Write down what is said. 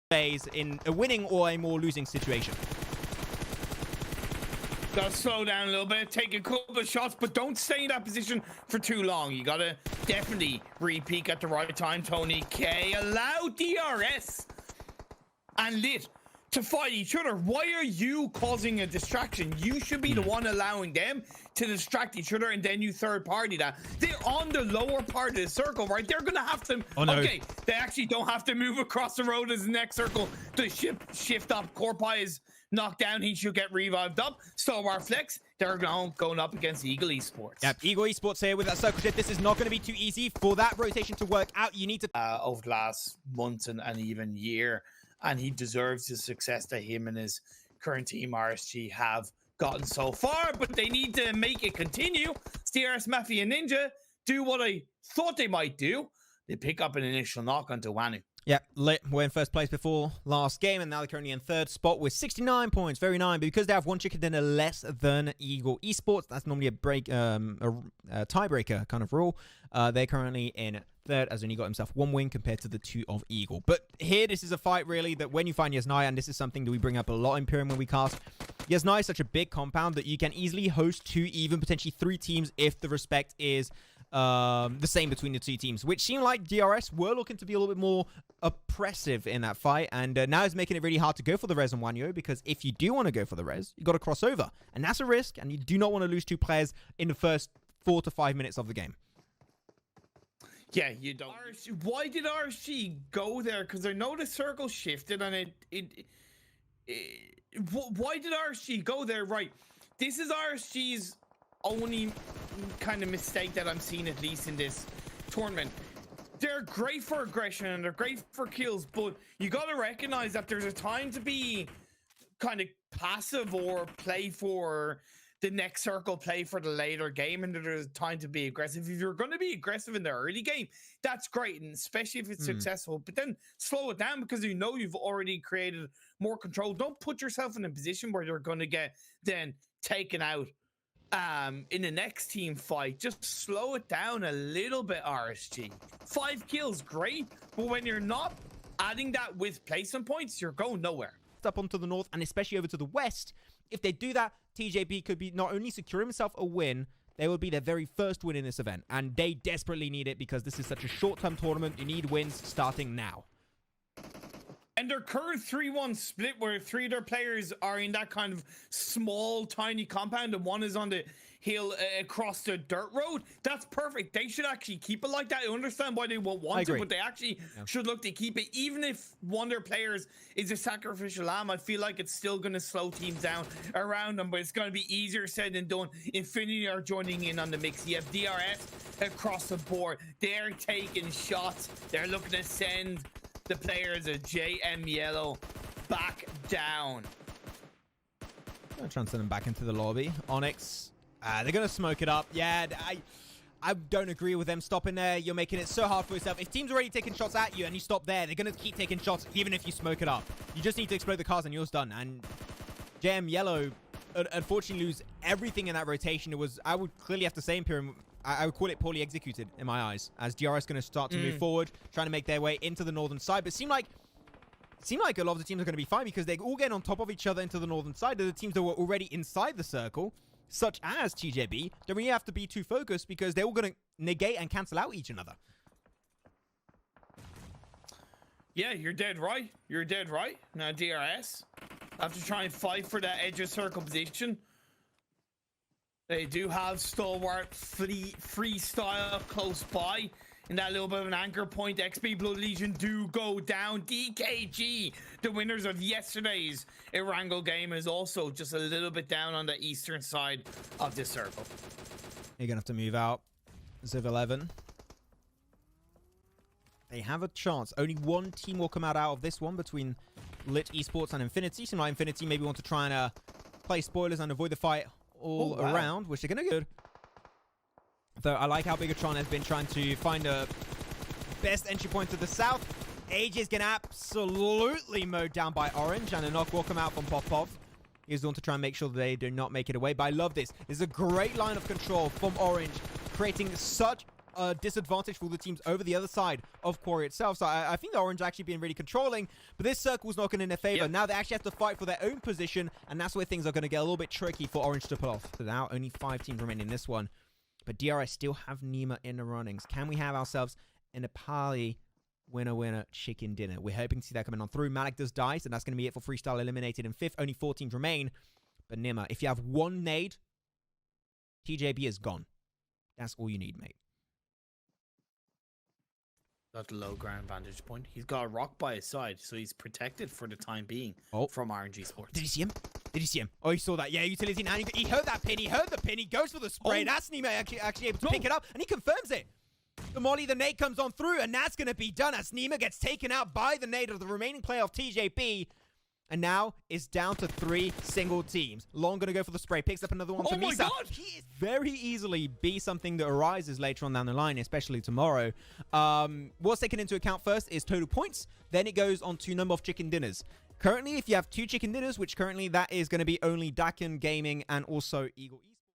phase in a winning or a more losing situation. Gotta slow down a little bit, take a couple of shots, but don't stay in that position for too long. You gotta definitely re-peek at the right time, Tony K. Allow DRS and Lit to fight each other. Why are you causing a distraction? You should be the one allowing them to distract each other, and then you third party that. They're on the lower part of the circle, right? They're gonna have to, okay, they actually don't have to move across the road as the next circle to shift up. Corpai is knocked down, he should get revived up. Stalwart Flex, they're going up against Eagle Esports. Yep, Eagle Esports here with that circle shift. This is not going to be too easy for that rotation to work out. You need to over the last months and even year, and he deserves the success that him and his current team RSG have gotten so far, but they need to make it continue. DRS Mafia Ninja do what I thought they might do. They pick up an initial knock onto Wanu. Yeah, Lit were in first place before last game, and now they're currently in third spot with 69 points. Very nice, but because they have one chicken dinner less than Eagle Esports, that's normally a tiebreaker kind of rule. They're currently in third, as only got himself one win compared to the two of Eagle. But here, this is a fight really that when you find Yasnaya, and this is something that we bring up a lot in Imperium when we cast, Yasnaya is such a big compound that you can easily host 2, even potentially 3 teams if the respect is the same between the two teams, which seemed like DRS were looking to be a little bit more oppressive in that fight, and now it's making it really hard to go for the res on Wanyo, because if you do want to go for the res, you got to cross over, and that's a risk, and you do not want to lose 2 players in the first 4 to 5 minutes of the game. Yeah, you don't. Why did RSG go there? Because I know the circle shifted, and why did RSG go there? Right, this is RSG's only kind of mistake that I'm seeing, at least in this tournament. They're great for aggression and they're great for kills, but you got to recognize that there's a time to be kind of passive or play for the next circle, play for the later game, and there's a time to be aggressive. If you're going to be aggressive in the early game, that's great, and especially if it's successful, but then slow it down, because you know you've already created more control. Don't put yourself in a position where you're going to get then taken out in the next team fight. Just slow it down a little bit, RSG. 5 kills, great, but when you're not adding that with placement points, you're going nowhere. Up onto the north, and especially over to the west, if they do that, TJB could be not only secure himself a win, they will be their very first win in this event, and they desperately need it, because this is such a short-term tournament. You need wins starting now. And their current 3-1 split, where 3 of their players are in that kind of small, tiny compound, and 1 is on the hill across the dirt road, that's perfect. They should actually keep it like that. I understand why they won't want to, but they actually should look to keep it. Even if one of their players is a sacrificial lamb, I feel like it's still going to slow teams down around them, but it's going to be easier said than done. Infinity are joining in on the mix. You have DRS across the board. They're taking shots. They're looking to send the players of JM Yellow back down. I'm trying to send them back into the lobby. Onyx, they're going to smoke it up. Yeah, I don't agree with them stopping there. You're making it so hard for yourself. If teams are already taking shots at you and you stop there, they're going to keep taking shots even if you smoke it up. You just need to explode the cars and yours done. And JM Yellow, unfortunately, lose everything in that rotation. It was, I would clearly have to say, Imperium, I would call it poorly executed in my eyes, as DRS going to start to move forward, trying to make their way into the northern side. But it seemed like a lot of the teams are going to be fine, because they all get on top of each other into the northern side. The teams that were already inside the circle, such as TJB, don't really have to be too focused, because they're all going to negate and cancel out each another. Yeah, you're dead right. You're dead right. Now DRS have to try and fight for that edge of circle position. They do have Stalwart freestyle close by in that little bit of an anchor point. XP Blood Legion do go down. DKG, the winners of yesterday's Erangel game, is also just a little bit down on the eastern side of the circle. You're going to have to move out. Ziv 11. They have a chance. Only one team will come out of this one between Lit Esports and Infinity. So like Infinity maybe want to try and play spoilers and avoid the fight all around, which they're going to do. Though I like how Bigatron has been trying to find a best entry point to the south. Age is going to absolutely mowed down by Orange, and a knock will come out from Popov. He's going to try and make sure that they do not make it away, but I love this. This is a great line of control from Orange, creating such disadvantage for the teams over the other side of Quarry itself. So I think the Orange actually been really controlling, but this circle's not going in their favor. Now they actually have to fight for their own position, and that's where things are going to get a little bit tricky for Orange to pull off. So now only 5 teams remain in this one, but DRS still have Nima in the runnings. Can we have ourselves a Nepali winner chicken dinner? We're hoping to see that coming on through. Malik does die, so that's going to be it for Freestyle eliminated in 5th. Only 4 teams remain, but Nima, if you have 1 nade, TJB is gone. That's all you need, mate. Got low ground vantage point. He's got a rock by his side, so he's protected for the time being from RNG Sports. Did he see him? Did he see him? Oh, he saw that. Yeah, utility. Now he heard that pin. He heard the pin. He goes for the spray. That's Nima actually able to pick it up, and he confirms it. The molly, the nade comes on through, and that's going to be done as Nima gets taken out by the nade of the remaining player of TJB. And now it's down to 3 single teams. Long going to go for the spray. Picks up another one for Misa. My God! He is very easily be something that arises later on down the line, especially tomorrow. What's taken into account first is total points. Then it goes on to number of chicken dinners. Currently, if you have 2 chicken dinners, which currently that is going to be only Dakin Gaming and also Eagle